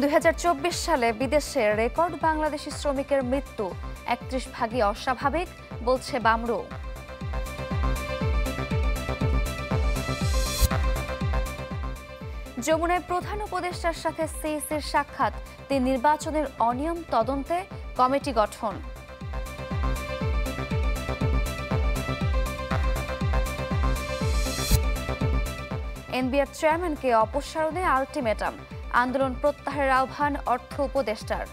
২০২৪ সালে বিদেশে রেকর্ড বাংলাদেশি শ্রমিকের মৃত্যু ৩১ ভাগই অস্বাভাবিক বলছে বামরু। যমুনায় প্রধান উপদেষ্টার সাথে সিইসির সাক্ষাৎ, তিন নির্বাচনের অনিয়ম তদন্তে কমিটি গঠন। এনবিআর চেয়ারম্যানকে অপসারণে আলটিমেটাম, আন্দোলন প্রত্যাহারের আহ্বান অর্থ উপদেষ্টার।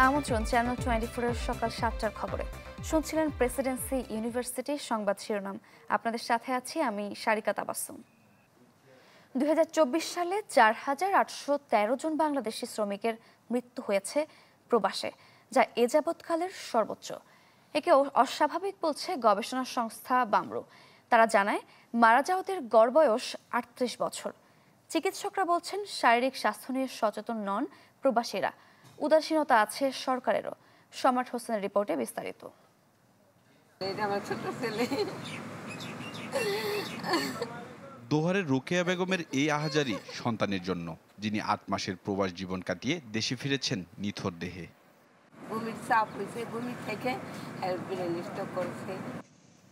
আমন্ত্রণ চ্যানেল 24-এর সকাল 7টার খবরে। শুনছিলেন প্রেসিডেন্সি ইউনিভার্সিটির সংবাদ শিরোনাম। আপনাদের সাথে আছি আমি সারিকা তাবাসসুম। ২০২৪ সালে ৪,৮১৩ জন বাংলাদেশি শ্রমিকের মৃত্যু হয়েছে প্রবাসে, যা এ যাবৎকালের সর্বোচ্চ। একে অস্বাভাবিক বলছে গবেষণা সংস্থা বামরু। তারা জানায়, মারা যাওয়াদের গড় বয়স ৩৮ বছর। চিকিৎসকরা বলছেন, শারীরিক স্বাস্থ্য নিয়ে সচেতন নন প্রবাসীরা, উদাসীনতা আছে সরকারেরও। সম্রাট হোসেনের রিপোর্টে বিস্তারিত। দোহারের রোকেয়া বেগমের এই আহাজারি সন্তানের জন্য, যিনি ৮ মাসের প্রবাস জীবন কাটিয়ে দেশে ফিরেছেন নিথর দেহে।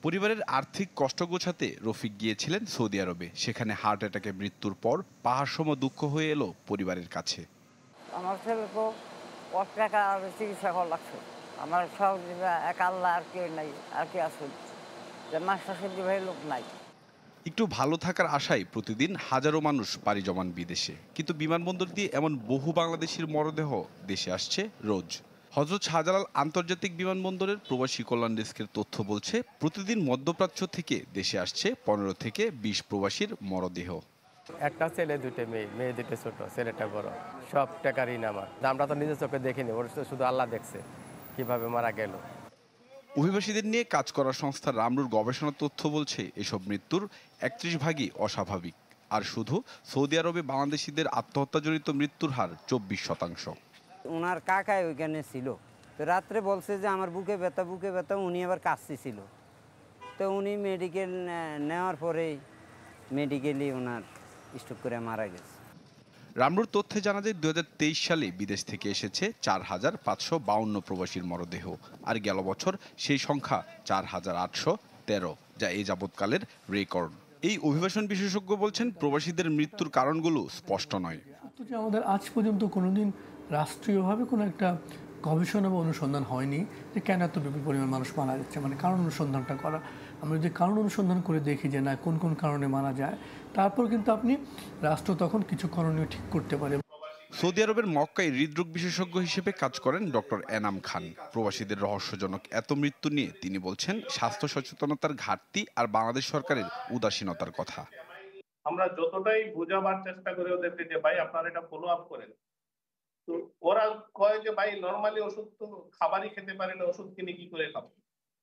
পরিবারের আর্থিক কষ্ট গোছাতে রফিক গিয়েছিলেন সৌদি আরবে। সেখানে হার্ট অ্যাটাকে মৃত্যুর পর পাহাড়সম দুঃখ হয়ে এলো পরিবারের কাছে। আমার ছেলে তো টাকা চিকিৎসা করা লাগছে। আমার সব এক আল্লাহ, আর কেউ নাই, আর কি আসুন যে মাস্টার সবজি ভাই লোক নাই। একটু ভালো থাকার আশায় প্রতিদিন হাজারো মানুষ পাড়ি জমান বিদেশে, কিন্তু বিমানবন্দর দিয়ে এমন বহু বাংলাদেশির মরদেহ দেশে আসছে রোজ। হযরত শাহজালাল আন্তর্জাতিক বিমানবন্দরের প্রবাসী কল্যাণ ডেস্কের তথ্য বলছে, প্রতিদিন মধ্যপ্রাচ্য থেকে দেশে আসছে ১৫ থেকে ২০ প্রবাসীর মরদেহ। একটা ছেলে, দুটো মেয়ে, মেয়ে দুটো ছোট, ছেলেটা বড়। সব টাকার ঋণ আমার। আমরা তো নিজের চোখে দেখিনি, ওর শুধু আল্লাহ দেখছে কিভাবে মারা গেল। অভিবাসীদের নিয়ে কাজ করা সংস্থা রামরুর গবেষণা তথ্য বলছে, এসব মৃত্যুর ৩১ ভাগই অস্বাভাবিক। আর শুধু সৌদি আরবে বাংলাদেশিদের আত্মহত্যাজনিত মৃত্যুর হার ২৪%। ওনার কাকাই ওইখানে ছিল, তো রাত্রে বলছে যে আমার বুকে ব্যথা। উনি আবার কাশি ছিল, তো উনি মেডিকেল নেওয়ার পরে মেডিকেলি ওনার স্ট্রোক করে মারা গেছে। রামরুর তথ্যে জানা যায়, ২০২৩ সালে বিদেশ থেকে এসেছে ৪,৫৫২ প্রবাসীর মরদেহ। আর গেল বছর সেই সংখ্যা ৪,৮১৩, যা এই যাবৎকালের রেকর্ড। এই অভিবাসন বিশেষজ্ঞ বলছেন, প্রবাসীদের মৃত্যুর কারণগুলো স্পষ্ট নয়। আমাদের আজ পর্যন্ত কোনোদিন রাষ্ট্রীয়ভাবে কোনো একটা গবেষণা বা অনুসন্ধান হয়নি যে কেন এত বিপুল পরিমাণ মানুষ মারা যাচ্ছে, মানে কারণ অনুসন্ধানটা করা। আমরা যদি কারণ অনুসন্ধান করে দেখি যে না কোন কোন কারণে মারা যায়, তারপর কিন্তু আপনি রাষ্ট্র তখন কিছু করণীয় ঠিক করতে পারে। সৌদি আরবের মক্কায় হৃদরোগ বিশেষজ্ঞ হিসেবে কাজ করেন ডক্টর এনাম খান। প্রবাসীদের রহস্যজনক এত মৃত্যু নিয়ে তিনি বলছেন, স্বাস্থ্য সচেতনতার ঘাটতি আর বাংলাদেশ সরকারের উদাসীনতার কথা। আমরা যতটাই বোঝাবার চেষ্টা করি ওদেরকে যে ভাই আপনারা এটা ফলো আপ করেন, তো ওরা কয় যে ভাই নরমালি ওষুধ তো খাবারই খেতে পারে না, ওষুধ কিনে কি করে খাবো।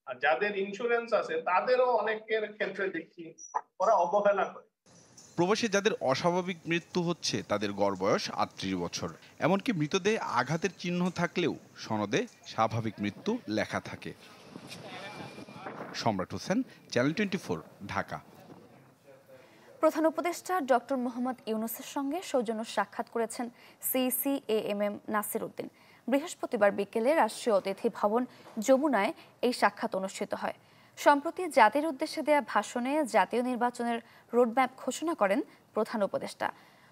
আর যাদের ইন্স্যুরেন্স আছে তাদেরও অনেকের ক্ষেত্রে দেখছি ওরা অবহেলা করে। প্রবাসী যাদের অস্বাভাবিক মৃত্যু হচ্ছে তাদের গড় বয়স ৩৮ বছর। এমনকি মৃতদেহে আঘাতের চিহ্ন থাকলেও সনদে স্বাভাবিক মৃত্যু লেখা থাকে। সম্রাট হোসেন, চ্যানেল 24, ঢাকা। প্রধান উপদেষ্টা ডক্টর মোহাম্মদ ইউনূসের সঙ্গে সৌজন্য সাক্ষাৎ করেছেন সিইসি এএমএম নাসির উদ্দিন। বৃহস্পতিবার বিকেলে রাষ্ট্রীয় অতিথি ভবন যমুনায় এই সাক্ষাৎ অনুষ্ঠিত হয়। সম্প্রতি জাতির উদ্দেশ্যে দেয়া ভাষণে জাতীয় নির্বাচনের রোডম্যাপ ঘোষণা করেন প্রধান উপদেষ্টা।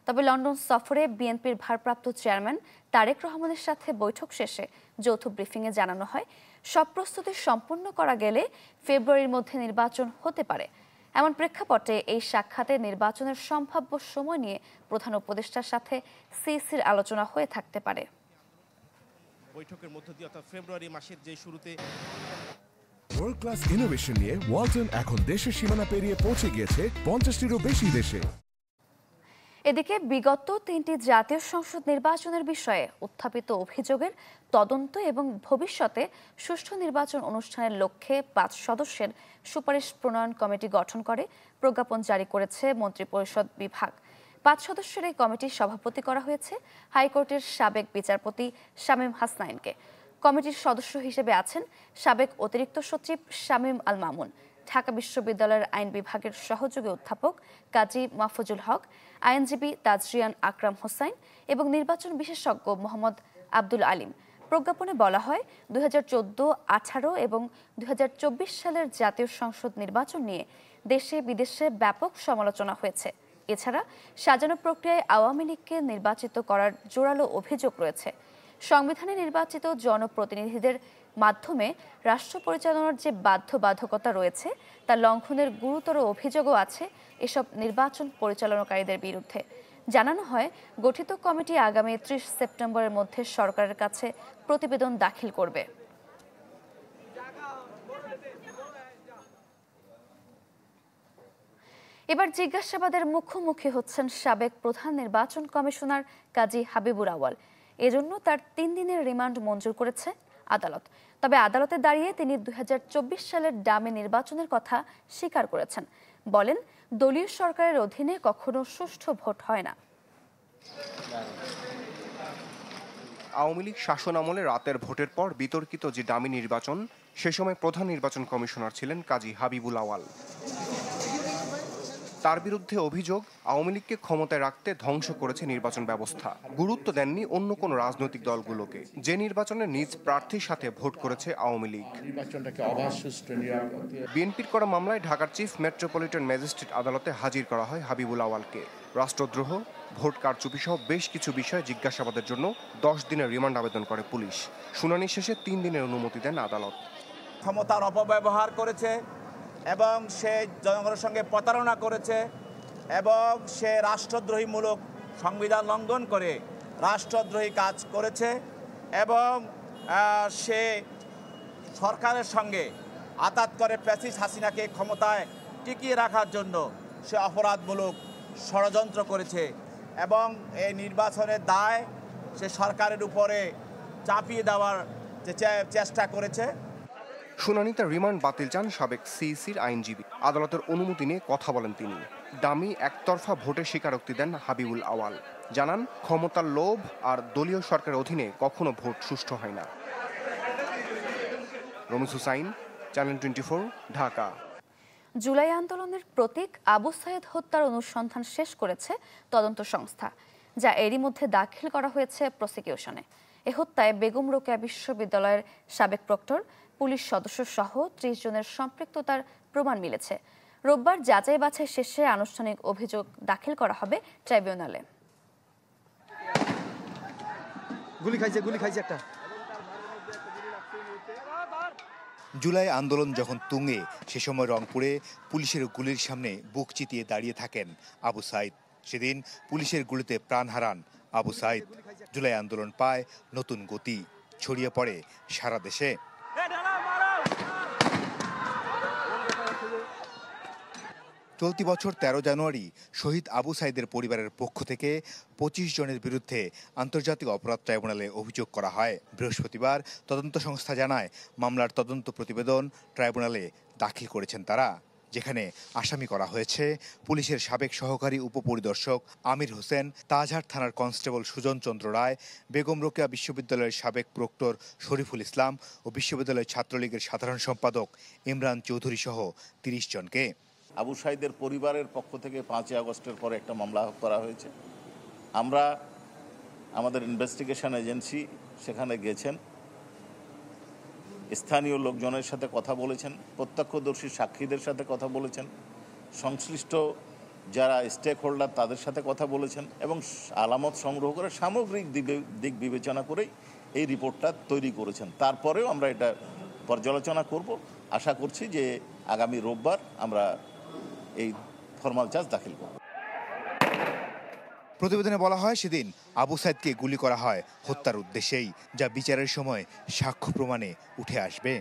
তবে লন্ডন সফরে বিএনপির ভারপ্রাপ্ত চেয়ারম্যান তারেক রহমানের সাথে বৈঠক শেষে যৌথ ব্রিফিংয়ে জানানো হয়, সব প্রস্তুতি সম্পন্ন করা গেলে ফেব্রুয়ারির মধ্যে নির্বাচন হতে পারে। এমন প্রেক্ষাপটে এই সাক্ষাতে নির্বাচনের সম্ভাব্য সময় নিয়ে প্রধান উপদেষ্টার সাথে সিইসির আলোচনা হয়ে থাকতে পারে। বৈঠকের মধ্য দিয়ে অর্থাৎ ফেব্রুয়ারি মাসের যে শুরুতে ওয়ার্ল্ড ক্লাস ইনোভেশন নিয়ে ওয়ালটন এখন দেশের সীমানা পেরিয়ে পৌঁছে গিয়েছে ৫০টিরও বেশি দেশে। এদিকে বিগত ৩টি জাতীয় সংসদ নির্বাচনের বিষয়ে উত্থাপিত অভিযোগের তদন্ত এবং ভবিষ্যতে সুষ্ঠু নির্বাচন অনুষ্ঠানের লক্ষ্যে ৫ সদস্যের সুপারিশ প্রণয়ন কমিটি গঠন করে প্রজ্ঞাপন জারি করেছে মন্ত্রিপরিষদ বিভাগ। ৫ সদস্যের এই কমিটির সভাপতি করা হয়েছে হাইকোর্টের সাবেক বিচারপতি শামীম হাসনাইনকে। কমিটির সদস্য হিসেবে আছেন সাবেক অতিরিক্ত সচিব শামীম আল মামুন, ঢাকা বিশ্ববিদ্যালয়ের আইন বিভাগের সহযোগী অধ্যাপক কাজী মাহফুজুল হক, আইনজীবী তাজরিয়ান আকরাম হোসাইন এবং নির্বাচন বিশেষজ্ঞ মোহাম্মদ আব্দুল আলিম। প্রজ্ঞাপনে বলা হয় 2014, 18 এবং 2024 সালের জাতীয় সংসদ নির্বাচন নিয়ে দেশে বিদেশে ব্যাপক সমালোচনা হয়েছে। এছাড়া সাজানো প্রক্রিয়ায় আওয়ামী লীগকে নির্বাচিত করার জোরালো অভিযোগ রয়েছে। সংবিধানে নির্বাচিত জনপ্রতিনিধিদের মাধ্যমে রাষ্ট্র পরিচালনার যে বাধ্যবাধকতা রয়েছে তা লঙ্ঘনের গুরুতর অভিযোগও আছে এসব নির্বাচন পরিচালনাকারীদের বিরুদ্ধে। জানানো হয়, গঠিত কমিটি আগামী 30 সেপ্টেম্বরের মধ্যে সরকারের কাছে প্রতিবেদন দাখিল করবে। এবার জিজ্ঞাসাবাদের মুখোমুখি হচ্ছেন সাবেক প্রধান নির্বাচন কমিশনার কাজী হাবিবুর আউয়াল। এজন্য তার 3 দিনের রিমান্ড মঞ্জুর করেছে আদালত। তবে আদালতে দাঁড়িয়ে তিনি 2024 সালের ডামি নির্বাচনের কথা স্বীকার করেছেন। বলেন, দলীয় সরকারের অধীনে কখনো সুষ্ঠু ভোট হয় না। আওয়ামী লীগ শাসন আমলে রাতের ভোটের পর বিতর্কিত যে ডামি নির্বাচন, সে সময় প্রধান নির্বাচন কমিশনার ছিলেন কাজী হাবিবুল আউয়াল। তার বিরুদ্ধে অভিযোগ, আওয়ামী লীগকে ক্ষমতায় রাখতে ধ্বংস করেছে নির্বাচন ব্যবস্থা, গুরুত্ব দেননি অন্য কোনো রাজনৈতিক দলগুলোকে। যে নির্বাচনে নিজ প্রার্থীর সাথে ভোট করেছে আওয়ামী লীগ। বিএনপির করা মামলায় ঢাকার চিফ মেট্রোপলিটন ম্যাজিস্ট্রেট আদালতে হাজির করা হয় হাবিবুল আউয়ালকে। রাষ্ট্রদ্রোহ, ভোট কারচুপি সহ বেশ কিছু বিষয়ে জিজ্ঞাসাবাদের জন্য 10 দিনের রিমান্ড আবেদন করে পুলিশ। শুনানি শেষে 3 দিনের অনুমতি দেন আদালত। ক্ষমতার অপব্যবহার করেছে এবং সে জনগণের সঙ্গে প্রতারণা করেছে এবং সে রাষ্ট্রদ্রোহীমূলক সংবিধান লঙ্ঘন করে রাষ্ট্রদ্রোহী কাজ করেছে এবং সে সরকারের সঙ্গে আতাত করে ফ্যাসিস্ট হাসিনাকে ক্ষমতায় টিকিয়ে রাখার জন্য সে অপরাধমূলক ষড়যন্ত্র করেছে এবং এই নির্বাচনের দায় সে সরকারের উপরে চাপিয়ে দেওয়ার চেষ্টা করেছে। শুনানিতে রিমান্ড বাতিল চান সাবেক সিইসির আইনজীবী। আদালতের অনুমতি নিয়ে কথা বলেন তিনি। ডামি একতরফা ভোটের স্বীকারোক্তি দেন হাবিবুল আউয়াল। জানান, ক্ষমতার লোভ আর দলীয় সরকারের অধীনে কখনো ভোট সুষ্ঠু হয় না। রমিজ হুসাইন, চ্যানেল 24, ঢাকা। জুলাই আন্দোলনের প্রতীক আবু সাইদ হত্যার অনুসন্ধান শেষ করেছে তদন্ত সংস্থা, যা এরই মধ্যে দাখিল করা হয়েছে প্রসিকিউশনে। এ হত্যায় বেগম রোকেয়া বিশ্ববিদ্যালয়ের সাবেক প্রক্টর, পুলিশ সদস্য সহ 30 জনের সম্পৃক্ততার প্রমাণ মিলেছে। রোববার যাচাই বাছাই শেষে আনুষ্ঠানিক অভিযোগ দাখিল করা হবে ট্রাইব্যুনালে। জুলাই আন্দোলন যখন তুঙ্গে, সে সময় রংপুরে পুলিশের গুলির সামনে বুক চিতিয়ে দাঁড়িয়ে থাকেন আবু সাইদ। সেদিন পুলিশের গুলিতে প্রাণ হারান আবু সাইদ। জুলাই আন্দোলন পায় নতুন গতি, ছড়িয়ে পড়ে সারা দেশে। চলতি বছর 13 জানুয়ারি শহীদ আবু সাইদের পরিবারের পক্ষ থেকে 25 জনের বিরুদ্ধে আন্তর্জাতিক অপরাধ ট্রাইব্যুনালে অভিযোগ করা হয়। বৃহস্পতিবার তদন্ত সংস্থা জানায়, মামলার তদন্ত প্রতিবেদন ট্রাইব্যুনালে দাখিল করেছেন তারা, যেখানে আসামি করা হয়েছে পুলিশের সাবেক সহকারী উপপরিদর্শক আমির হোসেন, তাজহাট থানার কনস্টেবল সুজন চন্দ্র রায়, বেগম রোকেয়া বিশ্ববিদ্যালয়ের সাবেক প্রক্টর শরীফুল ইসলাম ও বিশ্ববিদ্যালয় ছাত্রলীগের সাধারণ সম্পাদক ইমরান চৌধুরী সহ 30 জনকে। আবু সাইদের পরিবারের পক্ষ থেকে 5 আগস্টের পরে একটা মামলা করা হয়েছে। আমরা আমাদের ইনভেস্টিগেশন এজেন্সি সেখানে গেছেন, স্থানীয় লোকজনের সাথে কথা বলেছেন, প্রত্যক্ষদর্শী সাক্ষীদের সাথে কথা বলেছেন, সংশ্লিষ্ট যারা স্টেক হোল্ডার তাদের সাথে কথা বলেছেন এবং আলামত সংগ্রহ করে সামগ্রিক দিক বিবেচনা করেই এই রিপোর্টটা তৈরি করেছেন। তারপরেও আমরা এটা পর্যালোচনা করব। আশা করছি যে আগামী রোববার আমরা এই ফরমাল চার্জ দাখিল করব। প্রতিবেদনে বলা হয়, সেদিন আবু সাইদকে গুলি করা হয় হত্যার উদ্দেশ্যেই, যা বিচারের সময় সাক্ষ্য প্রমাণে উঠে আসবে।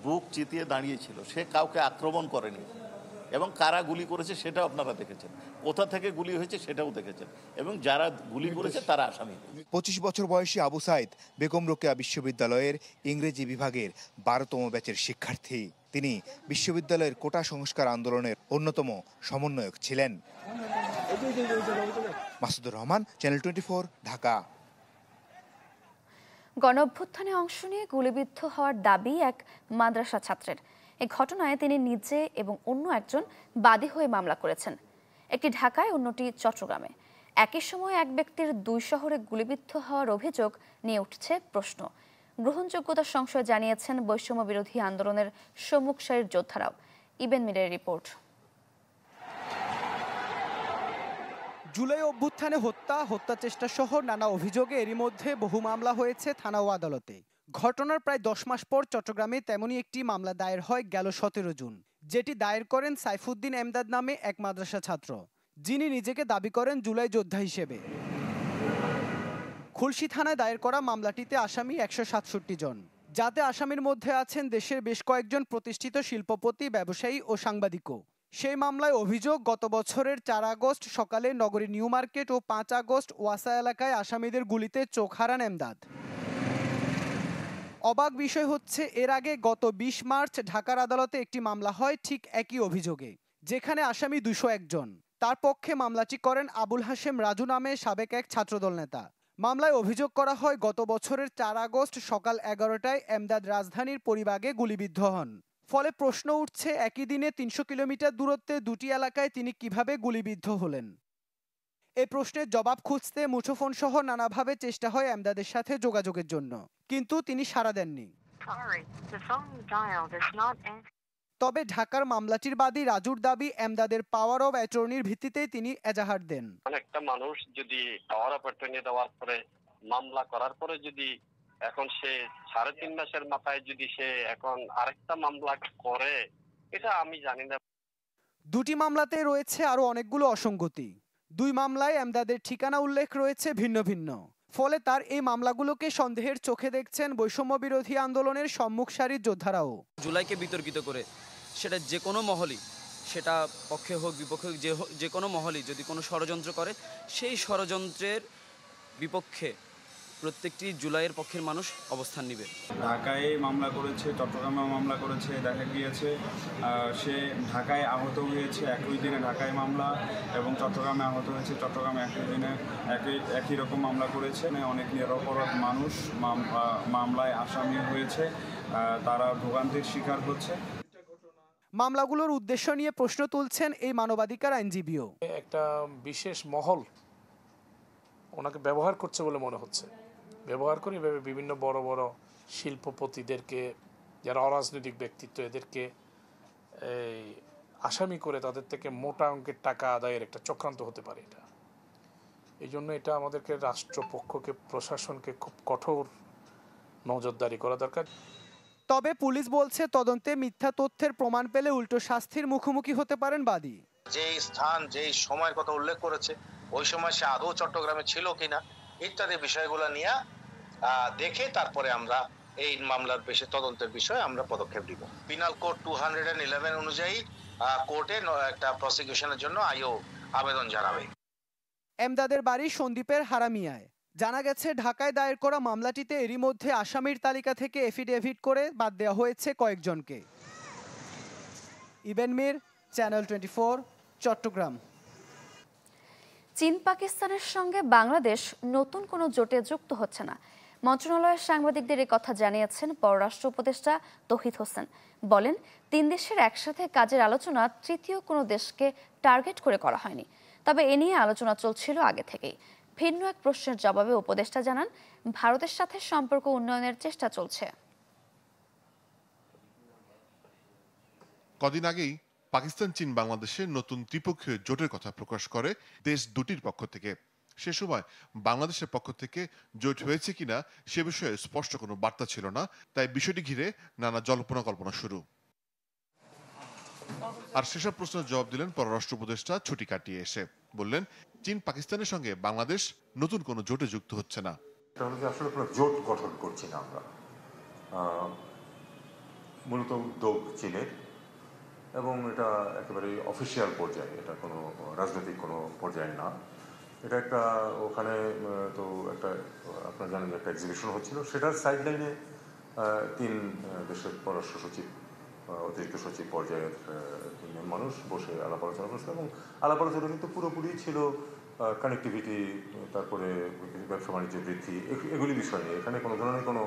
বুক চিতিয়ে দাঁড়িয়েছিল, সে কাউকে আক্রমণ করেনি এবং কারা গুলি করেছে সেটাও আপনারা দেখেছেন, কোথা থেকে গুলি হয়েছে সেটাও দেখেছেন এবং যারা গুলি করেছে তারা আসামি। 25 বছর বয়সী আবু সাইদ বেগম রোকেয়া বিশ্ববিদ্যালয়ের ইংরেজি বিভাগের 12তম ব্যাচের শিক্ষার্থী। তিনি বিশ্ববিদ্যালয়ের কোটা সংস্কার আন্দোলনের অন্যতম সমন্বয়ক ছিলেন। মাসুদুর রহমান, চ্যানেল 24, ঢাকা। গণঅভ্যুত্থানে অংশ নিয়ে গুলিবিদ্ধ হওয়ার দাবি এক মাদ্রাসা ছাত্রের। এই ঘটনায় তিনি নিজে এবং অন্য একজন বাদী হয়ে মামলা করেছেন, একটি ঢাকায়, অন্যটি চট্টগ্রামে। একই সময়ে এক ব্যক্তির 2 শহরে গুলিবিদ্ধ হওয়ার অভিযোগ নিয়ে উঠছে প্রশ্ন। গ্রহণযোগ্যতা সংশয় জানিয়েছেন বৈষম্য বিরোধী আন্দোলনের সম্মুখ সারির যোদ্ধারাও। ইবেন মিরের রিপোর্ট। জুলাই অভ্যুত্থানে হত্যা চেষ্টা সহ নানা অভিযোগে এরই মধ্যে বহু মামলা হয়েছে থানা ও আদালতে। ঘটনার প্রায় 10 মাস পর চট্টগ্রামে তেমনই একটি মামলা দায়ের হয় গেল 17 জুন, যেটি দায়ের করেন সাইফুদ্দিন এমদাদ নামে এক মাদ্রাসা ছাত্র, যিনি নিজেকে দাবি করেন জুলাই যোদ্ধা হিসেবে। খুলশী থানায় দায়ের করা মামলাটিতে আসামি 167 জন, যাতে আসামির মধ্যে আছেন দেশের বেশ কয়েকজন প্রতিষ্ঠিত শিল্পপতি, ব্যবসায়ী ও সাংবাদিকও। সেই মামলায় অভিযোগ, গত বছরের 4 আগস্ট সকালে নগরীর নিউ মার্কেট ও 5 আগস্ট ওয়াসা এলাকায় আসামিদের গুলিতে চোখ হারান এমদাদ। অবাক বিষয় হচ্ছে, এর আগে গত 20 মার্চ ঢাকার আদালতে একটি মামলা হয় ঠিক একই অভিযোগে, যেখানে আসামি 201 জন। তার পক্ষে মামলাটি করেন আবুল হাশেম রাজু নামে সাবেক এক ছাত্রদল নেতা। মামলায় অভিযোগ করা হয়, গত বছরের 4 আগস্ট সকাল 11টায় এমদাদ রাজধানীর পরিবাগে গুলিবিদ্ধ হন। ফলে প্রশ্ন উঠছে, একই দিনে 300 কিলোমিটার দূরত্বে দুটি এলাকায় তিনি কিভাবে গুলিবিদ্ধ হলেন। এই প্রশ্নের জবাব খুঁজতে মুঠোফোন সহ নানাভাবে চেষ্টা হয় এমদাদের সাথে যোগাযোগের জন্য, কিন্তু তিনি সাড়া দেননি। তবে ঢাকার মামলাটির বাদী রাজুর দাবি, এমদাদের পাওয়ার অব অ্যাটর্নির ভিত্তিতেই তিনি এজাহার দেন। একটা মানুষ যদি পাওয়ার অব অ্যাটর্নি দেওয়ার পরে, মামলা করার পরে, যদি এখন সে 3.5 মাসের মাথায় যদি সে এখন আরেকটা মামলা করে, এটা আমি জানি না। দুটি মামলাতে রয়েছে আরো অনেকগুলো অসঙ্গতি। 2 মামলায় এমদাদের ঠিকানা উল্লেখ রয়েছে ভিন্ন ভিন্ন। ফলে তার এই মামলাগুলোকে সন্দেহের চোখে দেখছেন বৈষম্য বিরোধী আন্দোলনের সম্মুখ সারির যোদ্ধারাও। জুলাইকে বিতর্কিত করে সেটা যে কোনো মহলই, সেটা পক্ষে হোক বিপক্ষে হোক, যে কোনো মহলই যদি কোনো ষড়যন্ত্র করে, সেই ষড়যন্ত্রের বিপক্ষে প্রত্যেকটি জুলাইয়ের পক্ষের মানুষ অবস্থান নেবে। ঢাকায় মামলা করেছে, চট্টগ্রামে মামলা করেছে, দেখা গিয়েছে সে ঢাকায় আহত হয়েছে একই দিনে ঢাকায় মামলা, এবং চট্টগ্রামে আহত হয়েছে চট্টগ্রামে একই দিনে একই রকম মামলা করেছে। অনেক নিরপরাধ মানুষ মামলায় আসামি হয়েছে, তারা ভোগান্তির শিকার হচ্ছে। মামলাগুলোর উদ্দেশ্য নিয়ে প্রশ্ন তুলছেন এই মানবাধিকার আইনজীবীও। একটা বিশেষ মহল ওনাকে ব্যবহার করছে বলে মনে হচ্ছে, ব্যবহার করে এভাবে বিভিন্ন বড় বড় শিল্পপতিদেরকে, যারা অরাজনৈতিক ব্যক্তিত্ব, এদেরকে আসামি করে তাদের থেকে মোটা অঙ্কের টাকা আদায়ের একটা চক্রান্ত হতে পারে এটা। এই জন্য এটা আমাদেরকে রাষ্ট্রপক্ষকে, প্রশাসনকে খুব কঠোর নজরদারি করা দরকার। তবে পুলিশ বলছে, তদন্তে মিথ্যা তথ্যের প্রমাণ পেলে উল্টো শাস্তির মুখোমুখি হতে পারেন বাদী। যেই স্থান, যেই সময়ের কথা উল্লেখ করেছে, ওই সময় সে আদৌ চট্টগ্রামে ছিল কিনা ইত্যাদি বিষয়গুলো নিয়ে দেখে তারপরে আমরা এই মামলার তদন্তের বিষয়ে আমরা পদক্ষেপ নিব। পিনাল কোড 211 অনুযায়ী কোর্টে একটা প্রসিকিউশনের জন্য আইও আবেদন জানাবে। এমদাদের বাড়ি সন্দ্বীপের হারামিয়ায়। জানা গেছে, ঢাকায় দায়ের করা মামলাটিতে এরই মধ্যে আসামির তালিকা থেকে এফিডেভিট করে বাদ দেওয়া হয়েছে কয়েকজনকে। ইবেন মির, চ্যানেল 24, চট্টগ্রাম। চীন পাকিস্তানের সঙ্গে বাংলাদেশ নতুন কোনো জোটে যুক্ত হচ্ছে না। মন্ত্রণালয়ের সাংবাদিকদের এই কথা জানিয়েছেন পররাষ্ট্র উপদেষ্টা তৌহিদ হোসেন। বলেন, 3 দেশের একসাথে কাজের আলোচনা তৃতীয় কোনো দেশকে টার্গেট করে করা হয়নি, তবে এ নিয়ে আলোচনা চলছিল আগে থেকেই। ভিন্ন এক প্রশ্নের জবাবে উপদেষ্টা জানান, ভারতের সাথে সম্পর্ক উন্নয়নের চেষ্টা চলছে। কদিন আগেই পাকিস্তান চীন বাংলাদেশের নতুন ত্রিপক্ষীয় জোটের কথা প্রকাশ করে দেশ দুটির পক্ষ থেকে। সে সময় বাংলাদেশের পক্ষ থেকে জোট হয়েছে কিনা সে বিষয়ে স্পষ্ট কোনো বার্তা ছিল না, তাই বিষয়টি ঘিরে নানা জল্পনা কল্পনা শুরু। আর সেসব প্রশ্নের জবাব দিলেন পররাষ্ট্র উপদেষ্টা ছুটি কাটিয়ে এসে। বললেন, চীন পাকিস্তানের সঙ্গে বাংলাদেশ নতুন কোনো জোটে যুক্ত হচ্ছে না। আসলে কোনো জোট গঠন করছি না আমরা, মূলত উদ্যোগ চীনের, এবং এটা একেবারে অফিসিয়াল পর্যায়ে, এটা কোনো রাজনৈতিক কোনো পর্যায়ে না। এটা একটা ওখানে তো একটা আপনারা জানেন একটা এক্সিবিশন হচ্ছিল, সেটার সাইডলাইনে 3 দেশের পররাষ্ট্র সচিব, অতিরিক্ত সচিব পর্যায়ের 3 মানুষ বসে আলাপ আলোচনা করছিল, এবং আলাপ আলোচনা কিন্তু পুরোপুরি ছিল কানেক্টিভিটি, তারপরে ব্যবসা বাণিজ্য বৃদ্ধি, এগুলি বিষয় নিয়ে এখানে কোনো ধরনের কোনো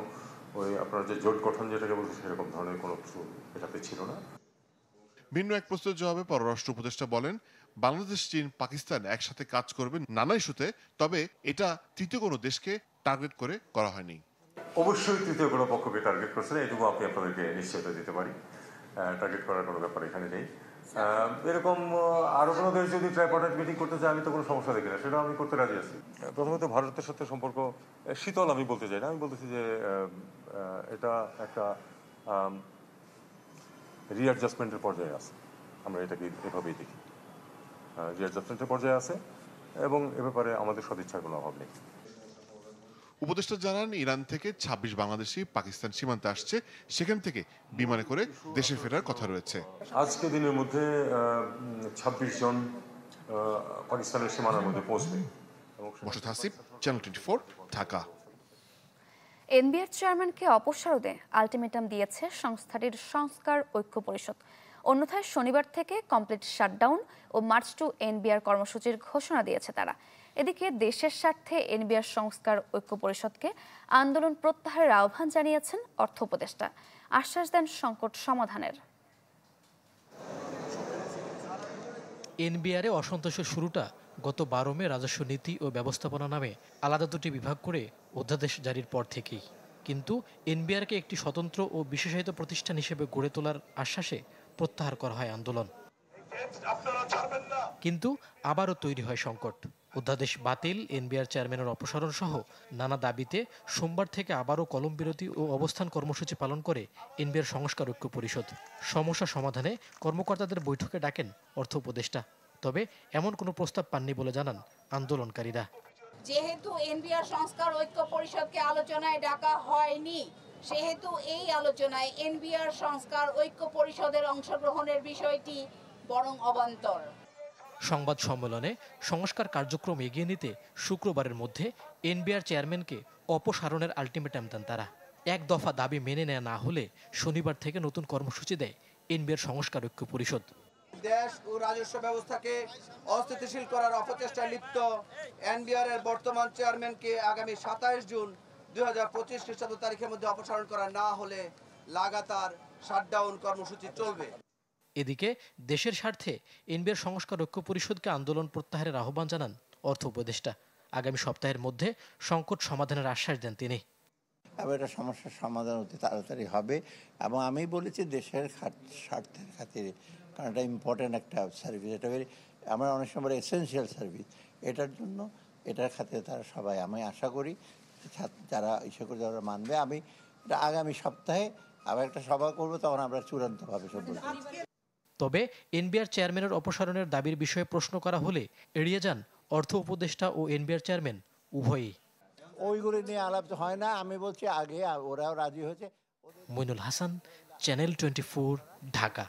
ওই আপনার যে জোট গঠন যেটাকে বলছে সেরকম ধরনের কোনো কিছু এটাতে ছিল না। ভিন্ন এক প্রশ্নের জবাবে পররাষ্ট্র উপদেষ্টা বলেন, বাংলাদেশ, চীন, পাকিস্তান একসাথে কাজ করবে নানা ইস্যুতে, তবে এটা তৃতীয় কোনো দেশকে টার্গেট করে করা হয়নি। অবশ্যই তৃতীয় কোনো পক্ষকে টার্গেট করছে না, এটুকু আমি আপনাদেরকে নিশ্চয়তা দিতে পারি। টার্গেট করার কোনো ব্যাপার এখানে নেই। এরকম আরও কোনো দেশ যদি ট্রাইপার্টাইট মিটিং করতে চায় আমি তো কোনো সমস্যা দেখি না, সেটাও আমি করতে রাজি আছি। প্রথমত ভারতের সাথে সম্পর্ক শীতল আমি বলতে চাই না, আমি বলতেছি যে এটা একটা রিঅ্যাডজাস্টমেন্টের পর্যায়ে আছে। আমরা এটাকে এভাবেই দেখি, রিঅ্যাডজাস্টমেন্টের পর্যায়ে আছে এবং এ ব্যাপারে আমাদের সদিচ্ছার কোনো অভাব নেই। উপদেষ্টা জানান, ইরান থেকে ২৬ বাংলাদেশি পাকিস্তান সীমান্তে আসছে, সেখান থেকে বিমানে করে দেশে ফেরার কথা রয়েছে। আজকে দিনের মধ্যে ২৬ জন পাকিস্তানের সীমানার মধ্যে পৌঁছবে। মোর্শেদ হাসিব, চ্যানেল 24, ঢাকা। এনবিআর চেয়ারম্যানকে অপসারণে আলটিমেটাম দিয়েছে সংস্থাটির সংস্কার ঐক্য পরিষদ। অন্যথায় শনিবার থেকে কমপ্লিট শাটডাউন ও মার্চ টু এনবিআর কর্মসূচির ঘোষণা দিয়েছে তারা। এদিকে দেশের স্বার্থে এনবিআর সংস্কার ঐক্য পরিষদকে আন্দোলন প্রত্যাহারের আহ্বান জানিয়েছেন অর্থ উপদেষ্টা। আশ্বাস দেন সংকট সমাধানের। এনবিআরে অসন্তোষের শুরুটা গত 12 মে রাজস্ব নীতি ও ব্যবস্থাপনা নামে আলাদা দুটি বিভাগ করে অধ্যাদেশ জারির পর থেকেই। কিন্তু এনবিআরকে একটি স্বতন্ত্র ও বিশেষায়িত প্রতিষ্ঠান হিসেবে গড়ে তোলার আশ্বাসে প্রত্যাহার করা হয় আন্দোলন। কিন্তু আবারও তৈরি হয় সংকট। অধ্যাদেশ বাতিল, এনবিআর চেয়ারম্যানের অপসারণ সহ নানা দাবিতে সোমবার থেকে আবারও কলম বিরতি ও অবস্থান কর্মসূচি পালন করে এনবিআর সংস্কার ঐক্য পরিষদ। সমস্যা সমাধানে কর্মকর্তাদের বৈঠকে ডাকেন অর্থ উপদেষ্টা, তবে এমন কোনো প্রস্তাব পাননি বলে জানান আন্দোলনকারীরা। যেহেতু এনবিআর সংস্কার ঐক্য পরিষদকে আলোচনায় ডাকা হয়নি, সেহেতু এই আলোচনায় এনবিআর সংস্কার ঐক্য পরিষদের অংশগ্রহণের বিষয়টি বরং অবান্তর। সংবাদ সম্মেলনে সংস্কার কার্যক্রম এগিয়ে নিতে শুক্রবারের মধ্যে এনবিআর চেয়ারম্যানকে অপসারণের আলটিমেটাম দেন তারা। এক দফা দাবি মেনে নেওয়া না হলে শনিবার থেকে নতুন কর্মসূচি দেয় এনবিআর সংস্কার ঐক্য পরিষদ। দেশ ও রাজস্ব ব্যবস্থাকে অস্থিতিশীল করার অপচেষ্টায় লিপ্ত এনবিআর এর বর্তমান চেয়ারম্যানকে আগামী 27 জুন 2025 খ্রিস্টাব্দ তারিখের মধ্যে অপসারণ করা না হলে লাগাতার শাটডাউন কর্মসূচি চলবে। এদিকে দেশের স্বার্থে এনবিআর সংস্কার ঐক্য পরিষদকে আন্দোলন প্রত্যাহারের আহ্বান জানান অর্থ উপদেষ্টা। আগামী সপ্তাহের মধ্যে সংকট সমাধানের আশ্বাস দেন তিনি। এটা সমস্যার সমাধান অতি তাড়াতাড়ি হবে এবং আমি বলেছি দেশের স্বার্থের খাতিরে, কারণ এটা ইম্পর্টেন্ট একটা সার্ভিস, এটা আমরা অনেক সময় এসেনশিয়াল সার্ভিস, এটার জন্য এটার খাতিরে তারা সবাই, আমি আশা করি যারা ইসে করে যারা মানবে। আমি এটা আগামী সপ্তাহে আবার একটা সভা করবো, তখন আমরা চূড়ান্তভাবে সব বলবো। তবে এনবিআর চেয়ারম্যানের অপসারণের দাবির বিষয়ে প্রশ্ন করা হলে এড়িয়ে যান অর্থ উপদেষ্টা ও এনবিআর চেয়ারম্যান উভয়ই। ওইগুলো নিয়ে আলাপ হয় না, আমি বলছি আগে ওরাও রাজি হয়েছে। মইনুল হাসান, চ্যানেল 24, ঢাকা।